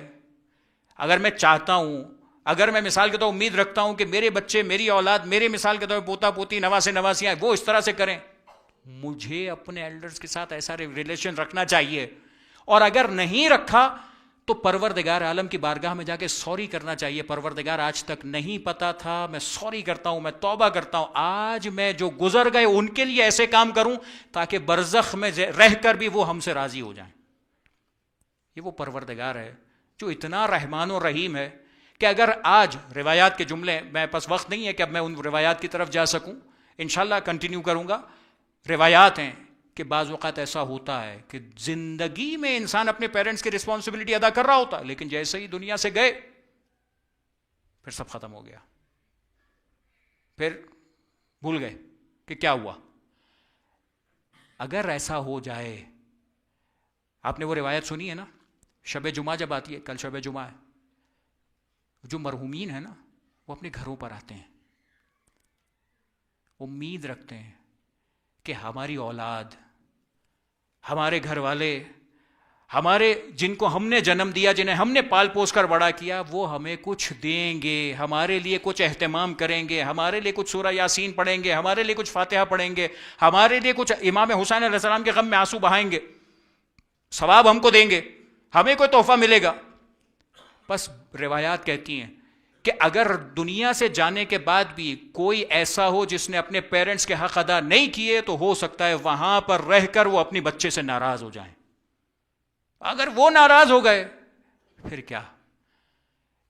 اگر میں چاہتا ہوں، اگر میں مثال کے طور پر امید رکھتا ہوں کہ میرے بچے، میری اولاد، میرے مثال کے طور پر پوتا پوتی، نواسے نواسیاں وہ اس طرح سے کریں، مجھے اپنے ایلڈرز کے ساتھ ایسا ریلیشن رکھنا چاہیے، اور اگر نہیں رکھا تو پروردگار عالم کی بارگاہ میں جا کے سوری کرنا چاہیے، پروردگار آج تک نہیں پتا تھا، میں سوری کرتا ہوں، میں توبہ کرتا ہوں، آج میں جو گزر گئے ان کے لیے ایسے کام کروں تاکہ برزخ میں رہ کر بھی وہ ہم سے راضی ہو جائیں۔ یہ وہ پروردگار ہے جو اتنا رحمان و رحیم ہے کہ اگر آج روایات کے جملے، میں پاس وقت نہیں ہے کہ اب میں ان روایات کی طرف جا سکوں، انشاءاللہ کنٹینیو کروں گا، روایات ہیں کہ بعض اوقات ایسا ہوتا ہے کہ زندگی میں انسان اپنے پیرنٹس کی رسپانسبلٹی ادا کر رہا ہوتا ہے، لیکن جیسے ہی دنیا سے گئے پھر سب ختم ہو گیا، پھر بھول گئے کہ کیا ہوا۔ اگر ایسا ہو جائے، آپ نے وہ روایت سنی ہے نا، شب جمعہ جب آتی ہے، کل شب جمعہ ہے، جو مرحومین ہیں نا وہ اپنے گھروں پر آتے ہیں، امید رکھتے ہیں کہ ہماری اولاد، ہمارے گھر والے، ہمارے جن کو ہم نے جنم دیا، جنہیں ہم نے پال پوس کر بڑا کیا، وہ ہمیں کچھ دیں گے، ہمارے لیے کچھ اہتمام کریں گے، ہمارے لیے کچھ سورہ یاسین پڑھیں گے، ہمارے لیے کچھ فاتحہ پڑھیں گے، ہمارے لیے کچھ امام حسین علیہ السلام کے غم میں آنسو بہائیں گے، ثواب ہم کو دیں گے، ہمیں کوئی تحفہ ملے گا۔ بس روایات کہتی ہیں کہ اگر دنیا سے جانے کے بعد بھی کوئی ایسا ہو جس نے اپنے پیرنٹس کے حق ادا نہیں کیے، تو ہو سکتا ہے وہاں پر رہ کر وہ اپنے بچے سے ناراض ہو جائیں۔ اگر وہ ناراض ہو گئے پھر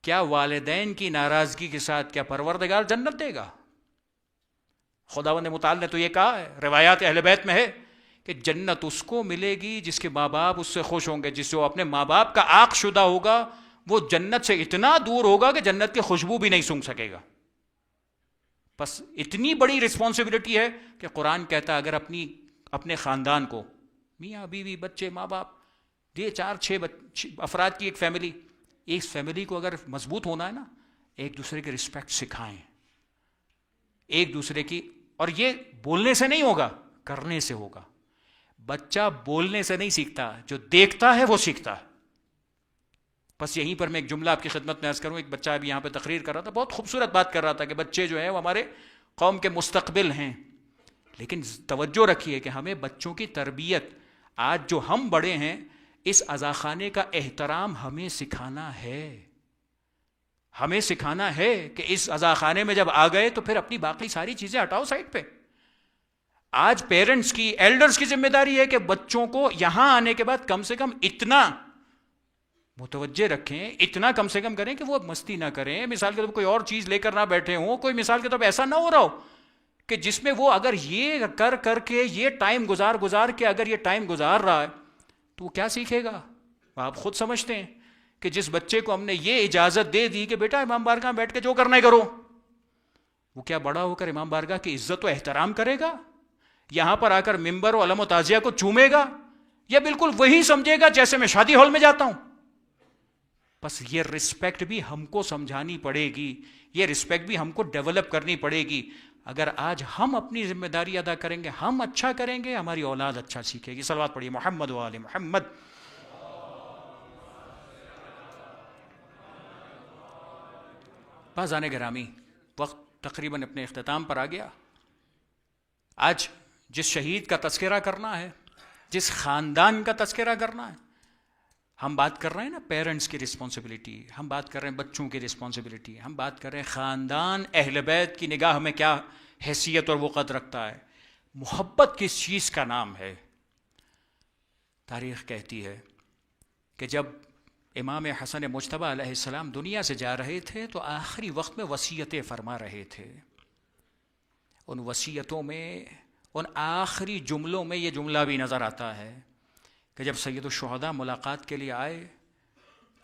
کیا والدین کی ناراضگی کے ساتھ کیا پروردگار جنت دے گا؟ خداوند متعال نے تو یہ کہا ہے، روایات اہل بیت میں ہے کہ جنت اس کو ملے گی جس کے ماں باپ اس سے خوش ہوں گے، جس جو اپنے ماں باپ کا عاق شدہ ہوگا وہ جنت سے اتنا دور ہوگا کہ جنت کی خوشبو بھی نہیں سونگھ سکے گا۔ بس اتنی بڑی رسپانسبلٹی ہے کہ قرآن کہتا ہے اگر اپنے خاندان کو، میاں بیوی بچے ماں باپ، یہ 4-6 افراد کی ایک فیملی، اس فیملی کو اگر مضبوط ہونا ہے نا، ایک دوسرے کی رسپیکٹ سکھائیں، ایک دوسرے کی، اور یہ بولنے سے نہیں ہوگا، کرنے سے ہوگا۔ بچہ بولنے سے نہیں سیکھتا، جو دیکھتا ہے وہ سیکھتا ہے۔ بس یہیں پر میں ایک جملہ آپ کی خدمت میں عرض کروں، ایک بچہ ابھی یہاں پہ تقریر کر رہا تھا، بہت خوبصورت بات کر رہا تھا کہ بچے جو ہیں وہ ہمارے قوم کے مستقبل ہیں، لیکن توجہ رکھیے کہ ہمیں بچوں کی تربیت، آج جو ہم بڑے ہیں، اس عزاخانے کا احترام ہمیں سکھانا ہے، ہمیں سکھانا ہے کہ اس عزاخانے میں جب آ گئے تو پھر اپنی باقی ساری چیزیں ہٹاؤ سائڈ پہ۔ آج پیرنٹس کی، ایلڈرز کی ذمہ داری ہے کہ بچوں کو یہاں آنے کے بعد کم سے کم اتنا متوجہ رکھیں، اتنا کم سے کم کریں کہ وہ مستی نہ کریں، مثال کے طور پر کوئی اور چیز لے کر نہ بیٹھے ہوں، کوئی مثال کے طور پر ایسا نہ ہو رہا ہو کہ جس میں وہ اگر یہ کر کے یہ ٹائم گزار کے اگر یہ ٹائم گزار رہا ہے تو وہ کیا سیکھے گا؟ آپ خود سمجھتے ہیں کہ جس بچے کو ہم نے یہ اجازت دے دی کہ بیٹا امام بارگاہ بیٹھ کے جو کرنا ہے کرو، وہ کیا بڑا ہو کر امام بارگاہ کی عزت و احترام کرے گا؟ یہاں پر آ کر ممبر و علم و تعزیہ کو چومے گا، یا بالکل وہی سمجھے گا جیسے میں شادی ہال میں جاتا ہوں؟ بس یہ رسپیکٹ بھی ہم کو سمجھانی پڑے گی، یہ رسپیکٹ بھی ہم کو ڈیولپ کرنی پڑے گی۔ اگر آج ہم اپنی ذمہ داری ادا کریں گے، ہم اچھا کریں گے، ہماری اولاد اچھا سیکھے گی۔ صلوات پڑھیے محمد و آل محمد۔ بازان گرامی، وقت تقریباً اپنے اختتام پر آ گیا۔ آج جس شہید کا تذکرہ کرنا ہے، جس خاندان کا تذکرہ کرنا ہے، ہم بات کر رہے ہیں نا پیرنٹس کی رسپانسبلٹی، ہم بات کر رہے ہیں بچوں کی رسپانسبلٹی، ہم بات کر رہے ہیں خاندان اہل بیت کی نگاہ میں کیا حیثیت اور وقت رکھتا ہے۔ محبت کس چیز کا نام ہے؟ تاریخ کہتی ہے کہ جب امام حسن مجتبیٰ علیہ السلام دنیا سے جا رہے تھے تو آخری وقت میں وصیتیں فرما رہے تھے۔ ان وصیتوں میں، ان آخری جملوں میں یہ جملہ بھی نظر آتا ہے کہ جب سید الشہداء ملاقات کے لیے آئے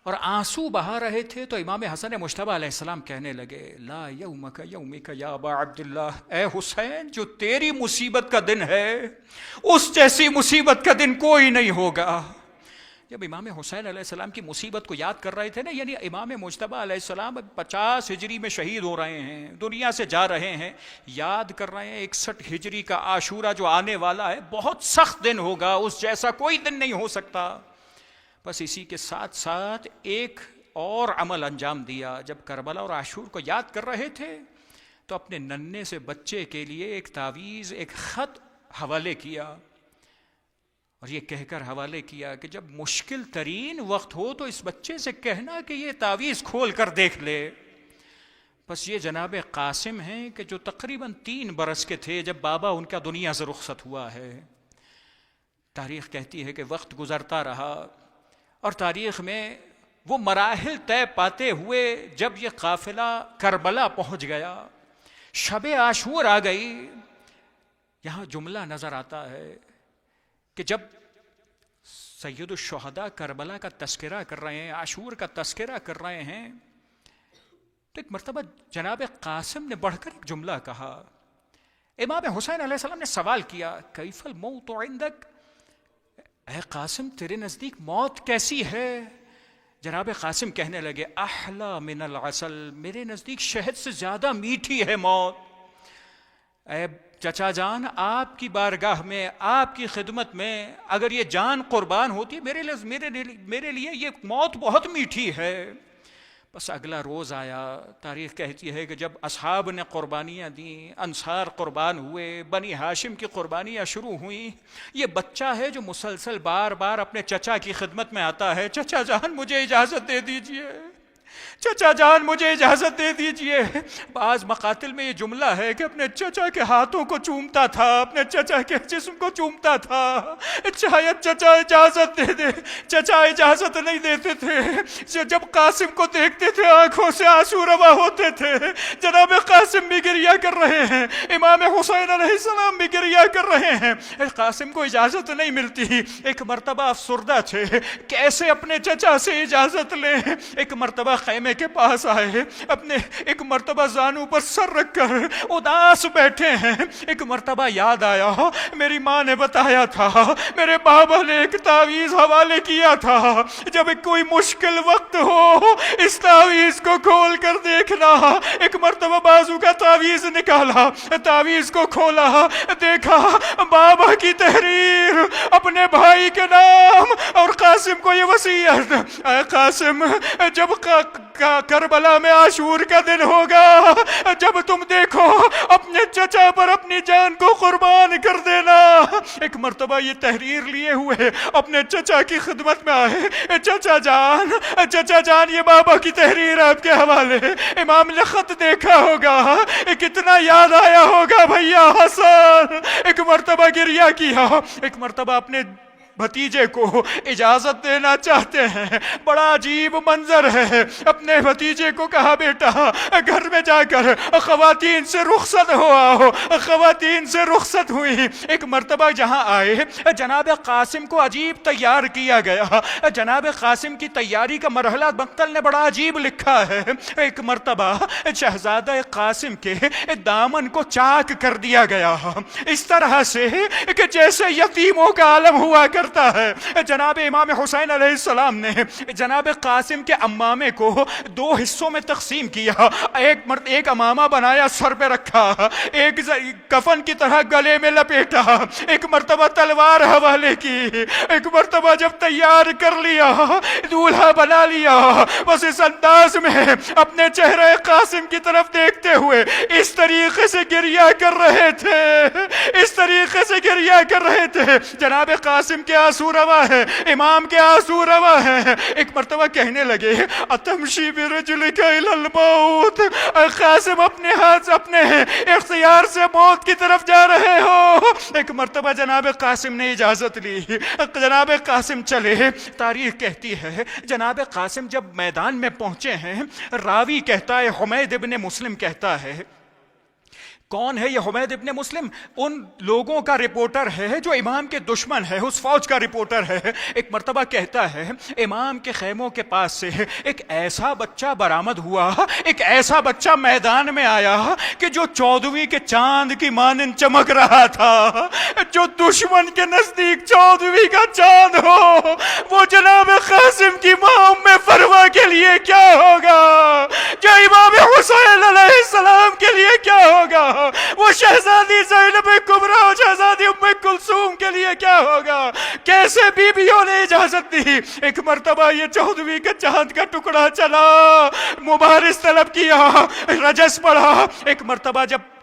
اور آنسو بہا رہے تھے تو امام حسن مجتبیٰ علیہ السلام کہنے لگے، لا یومک یومک یا ابا عبداللہ، اے حسین جو تیری مصیبت کا دن ہے اس جیسی مصیبت کا دن کوئی نہیں ہوگا۔ جب امام حسین علیہ السلام کی مصیبت کو یاد کر رہے تھے نا، یعنی امام مجتبیٰ علیہ السلام 50 ہجری میں شہید ہو رہے ہیں، دنیا سے جا رہے ہیں، یاد کر رہے ہیں 61 ہجری کا عاشورہ جو آنے والا ہے، بہت سخت دن ہوگا، اس جیسا کوئی دن نہیں ہو سکتا۔ بس اسی کے ساتھ ساتھ ایک اور عمل انجام دیا، جب کربلا اور عاشور کو یاد کر رہے تھے تو اپنے ننھے سے بچے کے لیے ایک تعویذ، ایک خط حوالے کیا، اور یہ کہہ کر حوالے کیا کہ جب مشکل ترین وقت ہو تو اس بچے سے کہنا کہ یہ تعویذ کھول کر دیکھ لے۔ بس یہ جناب قاسم ہیں کہ جو تقریباً 3 برس کے تھے جب بابا ان کا دنیا سے رخصت ہوا ہے۔ تاریخ کہتی ہے کہ وقت گزرتا رہا اور تاریخ میں وہ مراحل طے پاتے ہوئے جب یہ قافلہ کربلا پہنچ گیا، شب عاشور آ گئی، یہاں جملہ نظر آتا ہے کہ جب سید الشہداء کربلا کا تذکرہ کر رہے ہیں، عاشور کا تذکرہ کر رہے ہیں، تو ایک مرتبہ جناب قاسم نے بڑھ کر ایک جملہ کہا. امام حسین علیہ السلام نے سوال کیا کیف الموت عندک، اے قاسم تیرے نزدیک موت کیسی ہے؟ جناب قاسم کہنے لگے احلی من العسل، میرے نزدیک شہد سے زیادہ میٹھی ہے موت. اے چچا جان، آپ کی بارگاہ میں، آپ کی خدمت میں اگر یہ جان قربان ہوتی میرے لیے یہ موت بہت میٹھی ہے. بس اگلا روز آیا. تاریخ کہتی ہے کہ جب اصحاب نے قربانیاں دیں، انصار قربان ہوئے، بنی ہاشم کی قربانیاں شروع ہوئیں، یہ بچہ ہے جو مسلسل بار بار اپنے چچا کی خدمت میں آتا ہے، چچا جان مجھے اجازت دے دیجئے، چچا جان مجھے اجازت دے دیجئے. بعض مقاتل میں یہ جملہ ہے کہ اپنے چچا کے ہاتھوں کو چومتا تھا، اپنے چچا کے جسم کو چومتا تھا. شاید چچا اجازت دے دے، چچا اجازت نہیں دیتے تھے. جب قاسم کو دیکھتے تھے آنکھوں سے آنسو روا ہوتے تھے. جناب قاسم بھی گریہ کر رہے ہیں، امام حسین علیہ السلام بھی گریہ کر رہے ہیں. قاسم کو اجازت نہیں ملتی. ایک مرتبہ افسردہ تھے، کیسے اپنے چچا سے اجازت لیں. ایک مرتبہ خیمے کے پاس آئے، اپنے ایک مرتبہ زانو پر سر رکھ کر اداس بیٹھے ہیں. ایک مرتبہ یاد آیا میری ماں نے بتایا تھا، میرے بابا نے ایک تعویذ حوالے کیا تھا، جب کوئی مشکل وقت ہو اس تعویذ کو کھول کر دیکھنا. ایک مرتبہ بازو کا تعویذ نکالا، تعویذ کو کھولا، دیکھا بابا کی تحریر اپنے بھائی کے نام، اور قاسم کو یہ وصیت، اے قاسم جب کربلا میں عاشور کا دن ہوگا، جب تم دیکھو اپنے چچا پر اپنی جان کو قربان کر دینا. ایک مرتبہ یہ تحریر لیے ہوئے اپنے چچا کی خدمت میں آئے. چچا جان یہ بابا کی تحریر آپ کے حوالے. امام نے خط دیکھا ہوگا، کتنا یاد آیا ہوگا بھیا حسن. ایک مرتبہ گریہ کیا. ایک مرتبہ اپنے بھتیجے کو اجازت دینا چاہتے ہیں. بڑا عجیب منظر ہے. اپنے بھتیجے کو کہا بیٹا گھر میں جا کر خواتین سے رخصت ہو آؤ. خواتین سے رخصت ہوئی. ایک مرتبہ جہاں آئے جناب قاسم کو عجیب تیار کیا گیا. جناب قاسم کی تیاری کا مرحلہ مقتل نے بڑا عجیب لکھا ہے. ایک مرتبہ شہزادہ قاسم کے دامن کو چاک کر دیا گیا اس طرح سے کہ جیسے یتیموں کا عالم ہوا کرتا ہے. جناب امام حسین علیہ السلام نے جناب قاسم کے امامے کو دو حصوں میں تقسیم کیا. ایک امامہ بنایا، سر پہ رکھا، ایک کفن کی طرح گلے میں لپیٹا. ایک مرتبہ تلوار حوالے کی. ایک مرتبہ جب تیار کر لیا، دولہا بنا لیا، بس اس انداز میں اپنے چہرے قاسم کی طرف دیکھتے ہوئے اس طریقے سے گریہ کر رہے تھے، اس طریقے سے گریہ کر رہے تھے. جناب قاسم کے آنسو روا ہے، امام کے آنسو روا ہے. ایک مرتبہ کہنے لگے اتمشی برجلک الی الموت، قاسم اپنے ہاتھ اپنے اختیار سے موت کی طرف جا رہے ہو. ایک مرتبہ جناب قاسم نے اجازت لی، جناب قاسم چلے. تاریخ کہتی ہے جناب قاسم جب میدان میں پہنچے ہیں، راوی کہتا ہے، حمید ابن مسلم کہتا ہے. کون ہے یہ حمید ابن مسلم؟ ان لوگوں کا رپورٹر ہے جو امام کے دشمن ہے، اس فوج کا رپورٹر ہے. ایک مرتبہ کہتا ہے امام کے خیموں کے پاس سے ایک ایسا بچہ برآمد ہوا، ایک ایسا بچہ میدان میں آیا کہ جو 14ویں کے چاند کی مانند چمک رہا تھا. جو دشمن کے نزدیک 14ویں کا چاند ہو، وہ جناب قاسم کی ماں ام فروا کے لیے کیا ہوگا، جو امام حسین علیہ السلام کے لیے کیا ہوگا، وہ شہزادی زینب کبریٰ اور شہزادی ام کلثوم کے لیے کیا ہوگا. کیسے بیویوں نے اجازت دی. ایک مرتبہ یہ 14ویں کے چاند کا ٹکڑا چلا، مبارز طلب کیا، رجس پڑھا. ایک مرتبہ جب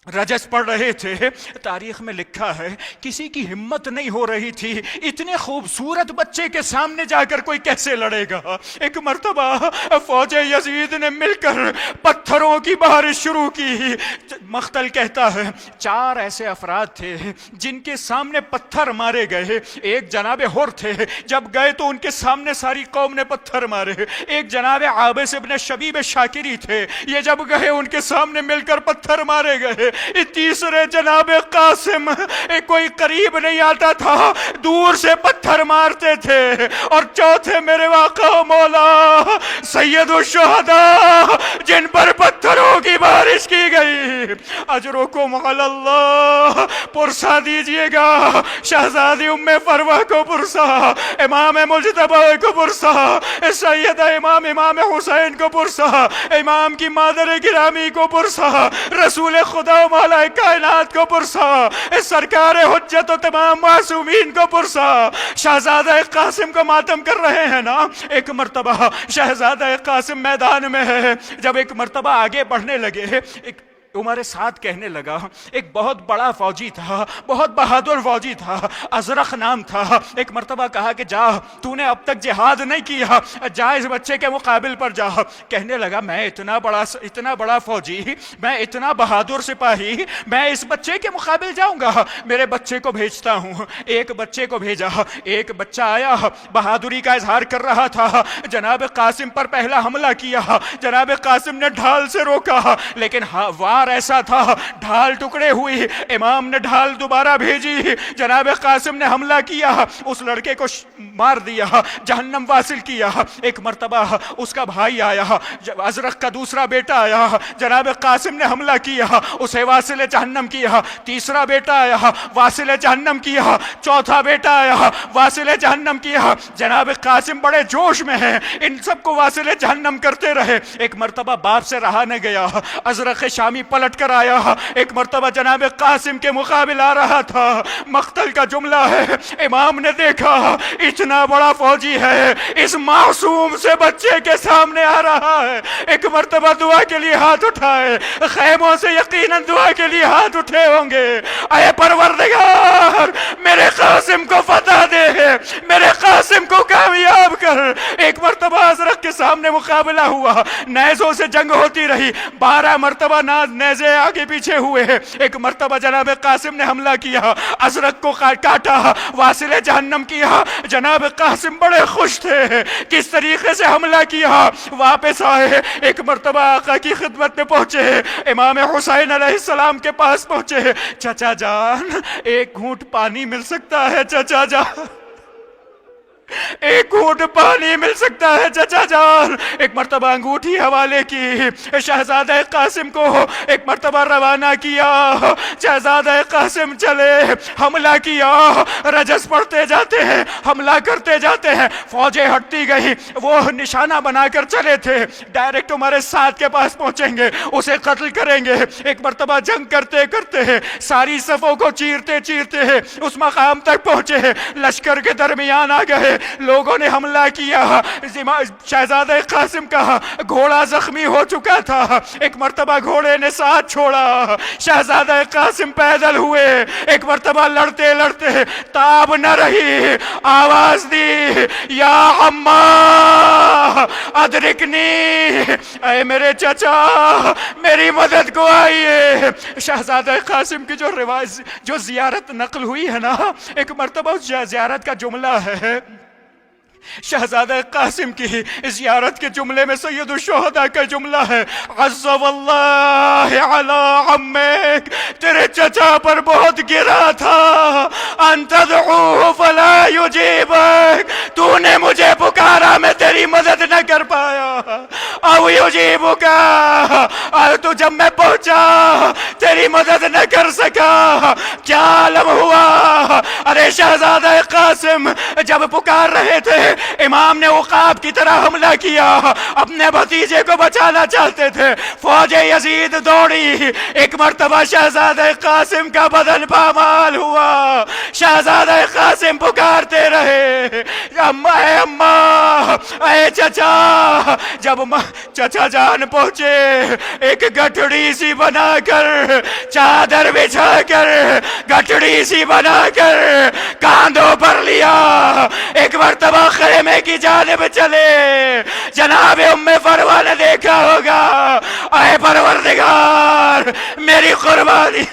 رجس پڑھ رہے تھے، تاریخ میں لکھا ہے کسی کی ہمت نہیں ہو رہی تھی، اتنے خوبصورت بچے کے سامنے جا کر کوئی کیسے لڑے گا. ایک مرتبہ فوج یزید نے مل کر پتھروں کی بارش شروع کی. مقتل کہتا ہے 4 ایسے افراد تھے جن کے سامنے پتھر مارے گئے. ایک جناب حر تھے، جب گئے تو ان کے سامنے ساری قوم نے پتھر مارے. ایک جناب عابس ابن شبیب شاکری تھے، یہ جب گئے ان کے سامنے مل کر پتھر مارے گئے. تیسرے جناب قاسم کوئی قریب نہیں آتا تھا، دور سے پتھر مارتے تھے، اور چوتھے میرے واقع مولا سید الشہداء جن پر پتھروں کی بارش کی گئی، اجرکم علی اللہ، پرسہ دیجئے گا شہزادی ام فروہ کو پرسہ، امام مجتبی کو پرسہ، سید امام حسین کو پرسہ، امام کی مادر گرامی کو پرسہ، رسول خدا و مولا کائنات کو پرسہ، سرکار حجت و تمام معصومین کو پرسہ۔ شہزادہ قاسم کو ماتم کر رہے ہیں نا۔ ایک مرتبہ شہزادہ قاسم میدان میں ہے، جب ایک مرتبہ آگے بڑھنے لگے، ایک عمر سعد کہنے لگا، ایک بہت بڑا فوجی تھا، بہت بہادر فوجی تھا، ازرق نام تھا، ایک مرتبہ کہا کہ جا، تو نے اب تک جہاد نہیں کیا، جا اس بچے کے مقابل پر جا۔ کہنے لگا میں اتنا بڑا فوجی، میں اتنا بہادر سپاہی، میں اس بچے کے مقابل جاؤں گا؟ میرے بچے کو بھیجتا ہوں۔ ایک بچے کو بھیجا، ایک بچہ آیا، بہادری کا اظہار کر رہا تھا، جناب قاسم پر پہلا حملہ کیا، جناب قاسم نے ڈھال سے روکا، لیکن وار ایسا تھا ڈھال ٹکڑے ہوئی، امام نے ڈھال دوبارہ بھیجی، جناب قاسم نے حملہ کیا، اس لڑکے کو مار دیا، جہنم واصل کیا۔ ایک مرتبہ اس کا بھائی آیا، ازرق کا دوسرا بیٹا آیا، جناب قاسم نے حملہ کیا، اسے واصل جہنم کیا۔ تیسرا بیٹا آیا، واصل جہنم کیا۔ چوتھا بیٹا آیا، واصل جہنم کیا۔ جناب قاسم بڑے جوش میں ہیں، ان سب کو واصل جہنم کرتے رہے۔ ایک مرتبہ باپ سے رہا نہ گیا، ازرق شامی پلٹ کر آیا، ایک مرتبہ جناب قاسم کے مقابل آ رہا تھا۔ مقتل کا جملہ ہے، امام نے دیکھا اتنا بڑا فوجی ہے، اس معصوم سے بچے کے سامنے آ رہا ہے، ایک مرتبہ دعا کے لیے ہاتھ اٹھائے، خیموں سے یقیناً دعا کے لیے ہاتھ اٹھے ہوں گے۔ اے پروردگار میرے قاسم کو فتح دے، میرے قاسم کو کامیاب کر۔ ایک مرتبہ ازرق کے سامنے مقابلہ ہوا، نیزوں سے جنگ ہوتی رہی، 12 مرتبہ نیزے آگے پیچھے ہوئے۔ ایک مرتبہ جناب قاسم نے حملہ کیا، ازرق کو کاٹا، واصل جہنم کیا۔ جناب قاسم بڑے خوش تھے، کس طریقے سے حملہ کیا۔ واپس آئے، ایک مرتبہ آقا کی خدمت میں پہنچے، امام حسین علیہ السلام کے پاس پہنچے۔ چچا جان ایک گھونٹ پانی مل سکتا ہے؟ چچا جان ایک گھونٹ پانی مل سکتا ہے چچا جان؟ ایک مرتبہ انگوٹھی حوالے کی، شہزادہ قاسم کو ایک مرتبہ روانہ کیا، شہزادہ قاسم چلے، حملہ کیا، رجس پڑھتے جاتے ہیں، حملہ کرتے جاتے ہیں، فوجیں ہٹتی گئی، وہ نشانہ بنا کر چلے تھے، ڈائریکٹ ہمارے ساتھ کے پاس پہنچیں گے، اسے قتل کریں گے۔ ایک مرتبہ جنگ کرتے کرتے ساری صفوں کو چیرتے چیرتے اس مقام تک پہنچے، لشکر کے درمیان آ گئے، لوگوں نے حملہ کیا، شہزادہ قاسم کا گھوڑا زخمی ہو چکا تھا، ایک مرتبہ گھوڑے نے ساتھ چھوڑا، شہزادہ قاسم پیدل ہوئے، ایک مرتبہ لڑتے لڑتے تاب نہ رہی، آواز دی یا عمّا ادرکنی، اے میرے چچا میری مدد کو آئیے۔ شہزادہ قاسم کی جو زیارت نقل ہوئی ہے نا، ایک مرتبہ اس زیارت کا جملہ ہے، شہزادہ قاسم کی زیارت کے جملے میں سید الشہداء کا جملہ ہے، عز واللہ علی عمک، تیرے چچا پر بہت گرا تھا، ان تدعوہ فلا یجیبک، تو نے مجھے پکارا میں تیری مدد نہ کر پایا، او یجیبکا، تو جب میں پہنچا تیری مدد نہ کر سکا، کیا عالم ہوا؟ ارے شہزادہ قاسم جب پکار رہے تھے، امام نے عقاب کی طرح حملہ کیا، اپنے بھتیجے کو بچانا چاہتے تھے، فوج یزید دوڑی، ایک مرتبہ شہزادہ قاسم کا بدن پامال ہوا، شہزادہ قاسم پکارتے رہے، اماں اے اماں اے چچا۔ جب چچا جان پہنچے، ایک گٹھڑی سی بنا کر، چادر بچھا کر، گٹھڑی سی بنا کر کاندھوں پر لیا، ایک مرتبہ خیمے کی جانب چلے، جناب ام فروہ نے دیکھا ہوگا، اے پروردگار میری قربانی،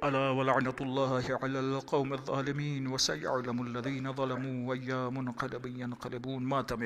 ألا ولعنة الله على القوم الظالمين وسيعلم الذين ظلموا وأي منقلب ينقلبون. ماتم